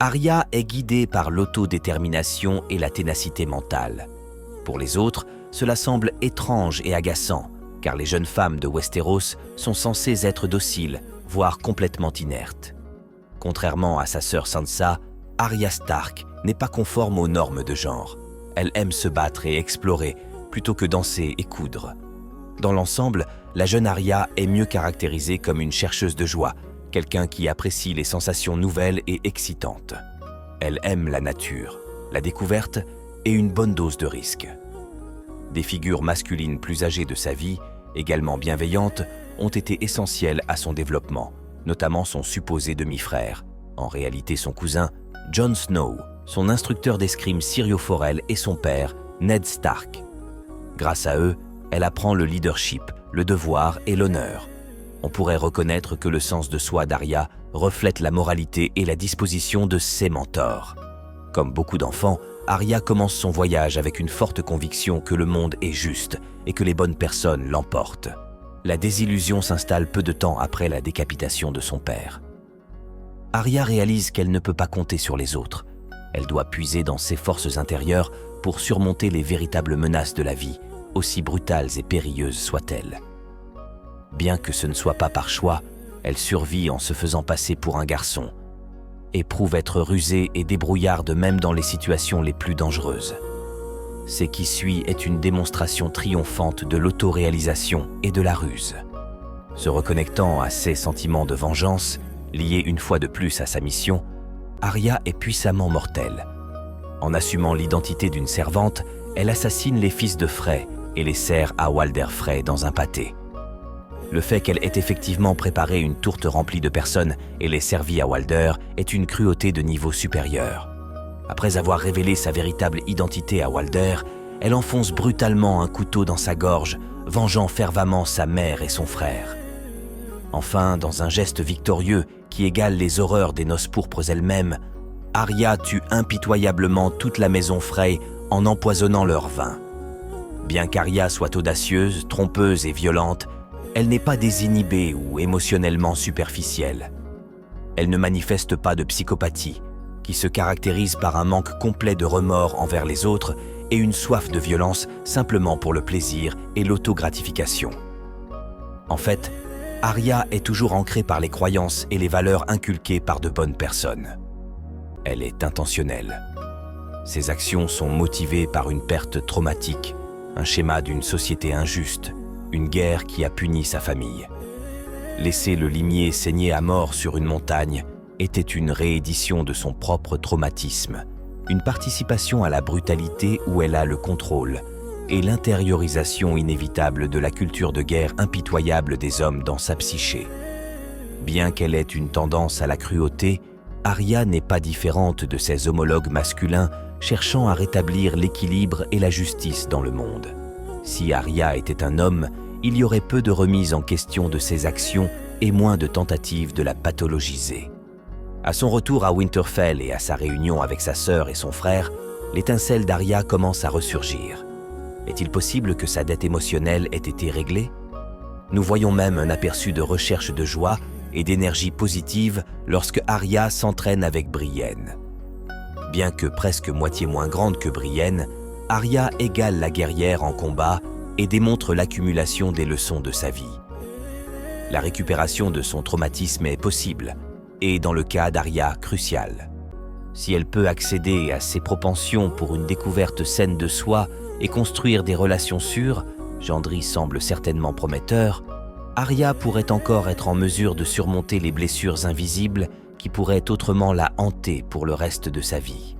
Arya est guidée par l'autodétermination et la ténacité mentale. Pour les autres, cela semble étrange et agaçant, car les jeunes femmes de Westeros sont censées être dociles, voire complètement inertes. Contrairement à sa sœur Sansa, Arya Stark n'est pas conforme aux normes de genre. Elle aime se battre et explorer, plutôt que danser et coudre. Dans l'ensemble, la jeune Arya est mieux caractérisée comme une chercheuse de joie, quelqu'un qui apprécie les sensations nouvelles et excitantes. Elle aime la nature, la découverte et une bonne dose de risque. Des figures masculines plus âgées de sa vie, également bienveillantes, ont été essentielles à son développement, notamment son supposé demi-frère, en réalité son cousin, Jon Snow, son instructeur d'escrime Syrio Forel et son père, Ned Stark. Grâce à eux, elle apprend le leadership, le devoir et l'honneur. On pourrait reconnaître que le sens de soi d'Arya reflète la moralité et la disposition de ses mentors. Comme beaucoup d'enfants, Arya commence son voyage avec une forte conviction que le monde est juste et que les bonnes personnes l'emportent. La désillusion s'installe peu de temps après la décapitation de son père. Arya réalise qu'elle ne peut pas compter sur les autres. Elle doit puiser dans ses forces intérieures pour surmonter les véritables menaces de la vie, aussi brutales et périlleuses soient-elles. Bien que ce ne soit pas par choix, elle survit en se faisant passer pour un garçon et prouve être rusée et débrouillarde même dans les situations les plus dangereuses. Ce qui suit est une démonstration triomphante de l'autoréalisation et de la ruse. Se reconnectant à ses sentiments de vengeance, liés une fois de plus à sa mission, Arya est puissamment mortelle. En assumant l'identité d'une servante, elle assassine les fils de Frey et les sert à Walder Frey dans un pâté. Le fait qu'elle ait effectivement préparé une tourte remplie de personnes et les servi à Walder est une cruauté de niveau supérieur. Après avoir révélé sa véritable identité à Walder, elle enfonce brutalement un couteau dans sa gorge, vengeant fervemment sa mère et son frère. Enfin, dans un geste victorieux qui égale les horreurs des noces pourpres elles-mêmes, Arya tue impitoyablement toute la maison Frey en empoisonnant leur vin. Bien qu'Arya soit audacieuse, trompeuse et violente, elle n'est pas désinhibée ou émotionnellement superficielle. Elle ne manifeste pas de psychopathie, qui se caractérise par un manque complet de remords envers les autres et une soif de violence simplement pour le plaisir et l'autogratification. En fait, Arya est toujours ancrée par les croyances et les valeurs inculquées par de bonnes personnes. Elle est intentionnelle. Ses actions sont motivées par une perte traumatique, un schéma d'une société injuste, une guerre qui a puni sa famille. Laisser le limier saigner à mort sur une montagne était une réédition de son propre traumatisme, une participation à la brutalité où elle a le contrôle et l'intériorisation inévitable de la culture de guerre impitoyable des hommes dans sa psyché. Bien qu'elle ait une tendance à la cruauté, Arya n'est pas différente de ses homologues masculins cherchant à rétablir l'équilibre et la justice dans le monde. Si Arya était un homme, il y aurait peu de remise en question de ses actions et moins de tentatives de la pathologiser. À son retour à Winterfell et à sa réunion avec sa sœur et son frère, l'étincelle d'Arya commence à ressurgir. Est-il possible que sa dette émotionnelle ait été réglée? Nous voyons même un aperçu de recherche de joie et d'énergie positive lorsque Arya s'entraîne avec Brienne. Bien que presque moitié moins grande que Brienne, Arya égale la guerrière en combat et démontre l'accumulation des leçons de sa vie. La récupération de son traumatisme est possible, et dans le cas d'Arya, cruciale. Si elle peut accéder à ses propensions pour une découverte saine de soi et construire des relations sûres, Gendry semble certainement prometteur, Arya pourrait encore être en mesure de surmonter les blessures invisibles qui pourraient autrement la hanter pour le reste de sa vie.